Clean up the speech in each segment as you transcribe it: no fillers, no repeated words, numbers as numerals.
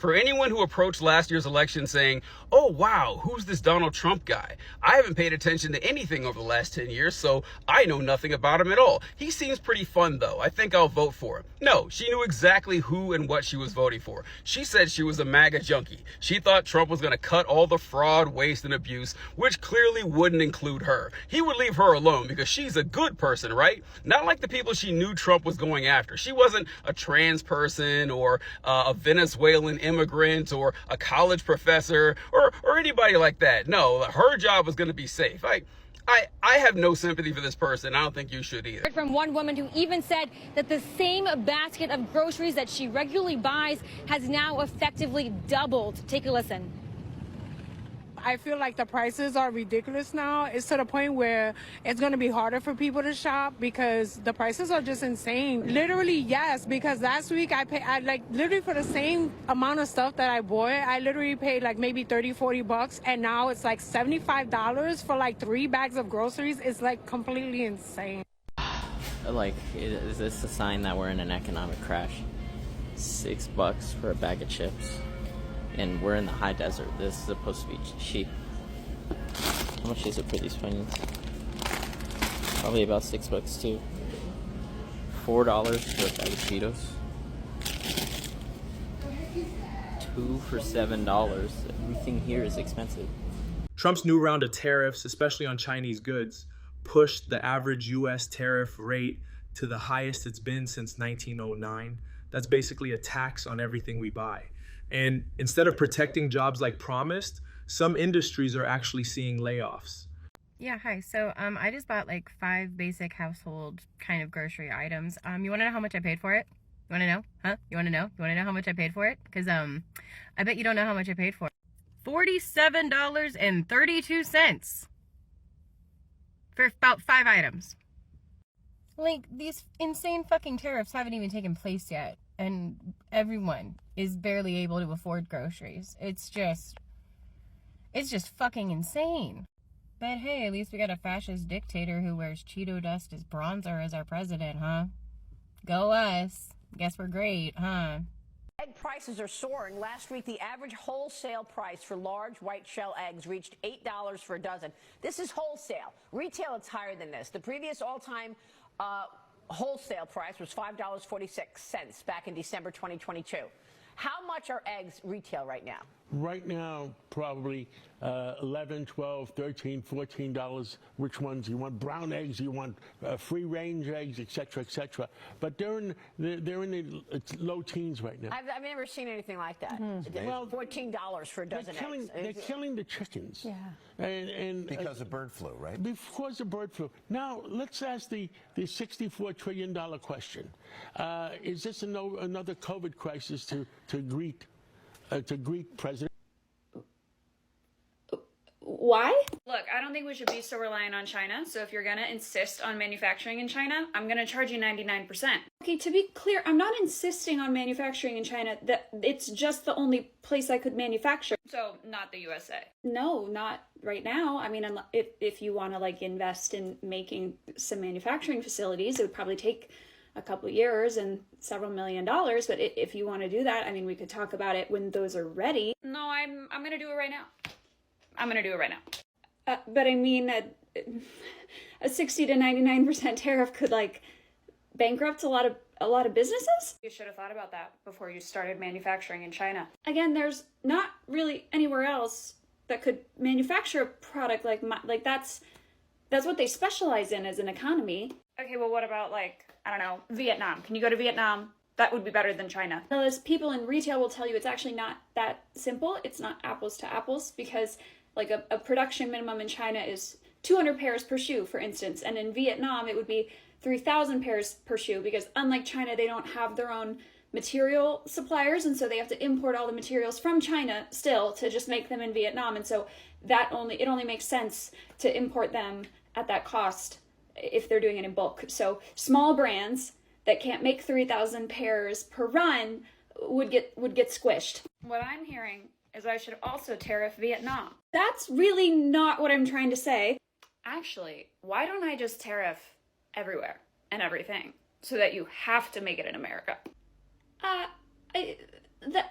For anyone who approached last year's election saying, oh wow, who's this Donald Trump guy? I haven't paid attention to anything over the last 10 years, so I know nothing about him at all. He seems pretty fun though. I think I'll vote for him. No, she knew exactly who and what she was voting for. She said she was a MAGA junkie. She thought Trump was going to cut all the fraud, waste, and abuse, which clearly wouldn't include her. He would leave her alone because she's a good person, right? Not like the people she knew Trump was going after. She wasn't a trans person or a Venezuelan immigrant or a college professor or anybody like that. No, her job was going to be safe. I have no sympathy for this person. I don't think you should either. From one woman who even said that the same basket of groceries that she regularly buys has now effectively doubled. Take a listen. I feel like the prices are ridiculous now. It's to the point where it's going to be harder for people to shop because the prices are just insane. Literally, yes, because last week I like literally for the same amount of stuff that I bought, I literally paid like maybe 30-40 bucks, and now it's like $75 for like 3 bags of groceries. It's like completely insane. Like, is this a sign that we're in an economic crash? $6 for a bag of chips. And we're in the high desert. This is supposed to be cheap. How much is it for these onions? Probably about $6 too. $4 for a bag of Cheetos. 2 for $7. Everything here is expensive. Trump's new round of tariffs, especially on Chinese goods, pushed the average U.S. tariff rate to the highest it's been since 1909. That's basically a tax on everything we buy. And instead of protecting jobs like promised, some industries are actually seeing layoffs. Yeah, hi. So I just bought like 5 basic household kind of grocery items. You want to know how much I paid for it? You want to know? Huh? You want to know? You want to know how much I paid for it? Because I bet you don't know how much I paid for it. $47.32 for about 5 items. Like, these insane fucking tariffs haven't even taken place yet, and everyone is barely able to afford groceries. It's just fucking insane. But hey, at least we got a fascist dictator who wears Cheeto dust as bronzer as our president, huh? Go us. Guess we're great, huh? Egg prices are soaring. Last week, the average wholesale price for large white shell eggs reached $8 for a dozen. This is wholesale. Retail, it's higher than this. The previous all-time wholesale price was $5.46 back in December 2022. How much are eggs retail right now? Right now, probably $11, $12, $13, $14. Which ones you want? Brown eggs, you want free-range eggs, etc., etc. But they're in the low teens right now. I've never seen anything like that. Well, $14 for a dozen eggs. They're killing the chickens. Yeah. And because of bird flu, right? Because of bird flu. Now let's ask the $64 trillion question. Is this another COVID crisis to greet President? Why? Look, I don't think we should be so reliant on China. So if you're going to insist on manufacturing in China, I'm going to charge you 99%. Okay, to be clear, I'm not insisting on manufacturing in China. That it's just the only place I could manufacture. So not the USA. No, not right now. I mean, if you want to like invest in making some manufacturing facilities, it would probably take a couple of years and several $1 million. But if you want to do that, I mean, we could talk about it when those are ready. No, I'm going to do it right now. I'm going to do it right now. But I mean, a 60 to 99% tariff could like bankrupt a lot of businesses. You should have thought about that before you started manufacturing in China. Again, there's not really anywhere else that could manufacture a product like that's what they specialize in as an economy. Okay, well, what about like, I don't know, Vietnam? Can you go to Vietnam? That would be better than China. As people in retail will tell you, it's actually not that simple. It's not apples to apples because like a production minimum in China is 200 pairs per shoe, for instance. And in Vietnam, it would be 3,000 pairs per shoe because unlike China, they don't have their own material suppliers. And so they have to import all the materials from China still to just make them in Vietnam. And so it only makes sense to import them at that cost if they're doing it in bulk. So small brands that can't make 3,000 pairs per run would get squished. What I'm hearing is I should also tariff Vietnam. That's really not what I'm trying to say. Actually, why don't I just tariff everywhere and everything so that you have to make it in America?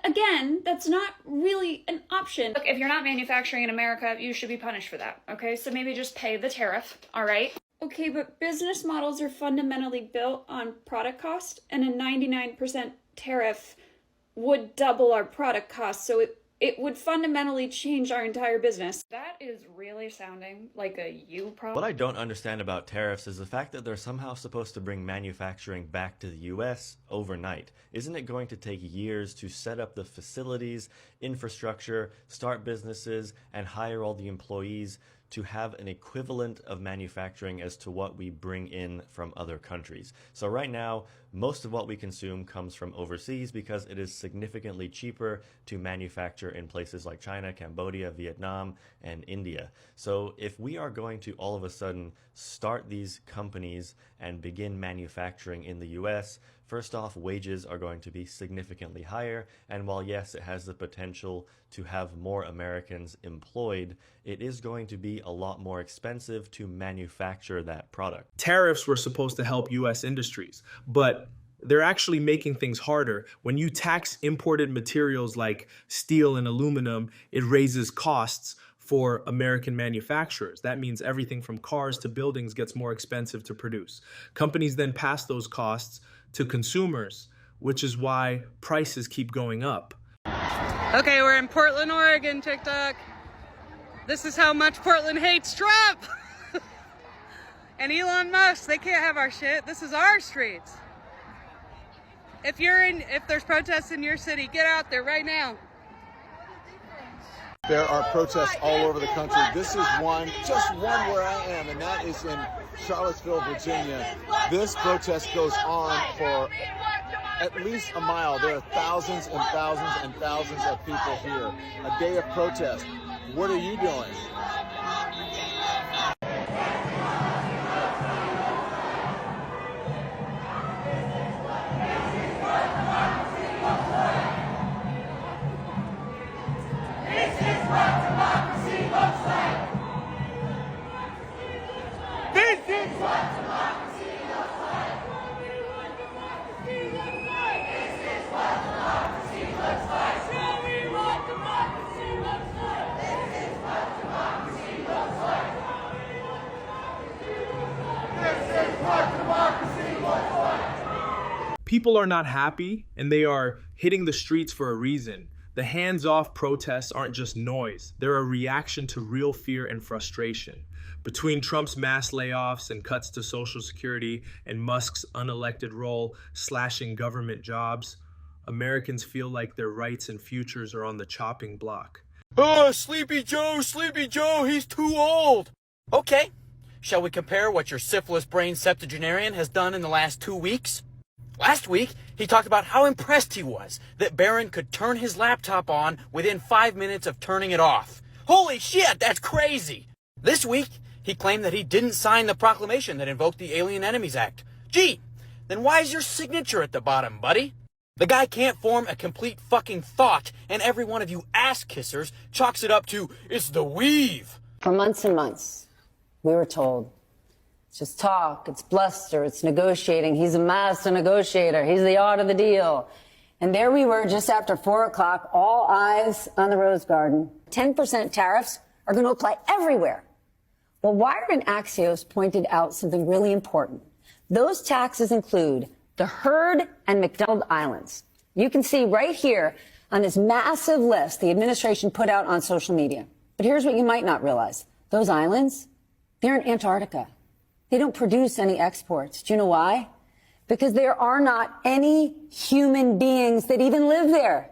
again, that's not really an option. Look, if you're not manufacturing in America, you should be punished for that, okay? So maybe just pay the tariff, all right? Okay, but business models are fundamentally built on product cost, and a 99% tariff would double our product cost, so it would fundamentally change our entire business. That is really sounding like a you problem. What I don't understand about tariffs is the fact that they're somehow supposed to bring manufacturing back to the US overnight. Isn't it going to take years to set up the facilities, infrastructure, start businesses, and hire all the employees to have an equivalent of manufacturing as to what we bring in from other countries? So right now, most of what we consume comes from overseas because it is significantly cheaper to manufacture in places like China, Cambodia, Vietnam, and India. So if we are going to all of a sudden start these companies and begin manufacturing in the US, first off, wages are going to be significantly higher, and while yes, it has the potential to have more Americans employed, it is going to be a lot more expensive to manufacture that product. Tariffs were supposed to help US industries, but they're actually making things harder. When you tax imported materials like steel and aluminum, it raises costs for American manufacturers. That means everything from cars to buildings gets more expensive to produce. Companies then pass those costs to consumers, which is why prices keep going up. Okay, we're in Portland, Oregon, TikTok. This is how much Portland hates Trump. And Elon Musk, they can't have our shit. This is our streets. If there's protests in your city, get out there right now. There are protests all over the country. This is just one where I am, and that is in Charlottesville, Virginia. This protest goes on for at least a mile. There are thousands and thousands and thousands of people here. A day of protest. What are you doing? People are not happy, and they are hitting the streets for a reason. The hands-off protests aren't just noise. They're a reaction to real fear and frustration. Between Trump's mass layoffs and cuts to Social Security and Musk's unelected role slashing government jobs, Americans feel like their rights and futures are on the chopping block. Oh, Sleepy Joe, he's too old. Okay, shall we compare what your syphilis-brained septuagenarian has done in the last 2 weeks? Last week, he talked about how impressed he was that Barron could turn his laptop on within 5 minutes of turning it off. Holy shit, that's crazy! This week, he claimed that he didn't sign the proclamation that invoked the Alien Enemies Act. Gee, then why is your signature at the bottom, buddy? The guy can't form a complete fucking thought, and every one of you ass-kissers chalks it up to, it's the weave. For months and months, we were told, it's just talk, it's bluster, it's negotiating. He's a master negotiator. He's the art of the deal. And there we were just after 4 o'clock, all eyes on the Rose Garden. 10% tariffs are going to apply everywhere. Well, Wired and Axios pointed out something really important. Those taxes include the Heard and McDonald Islands. You can see right here on this massive list the administration put out on social media. But here's what you might not realize. Those islands, they're in Antarctica. They don't produce any exports. Do you know why? Because there are not any human beings that even live there.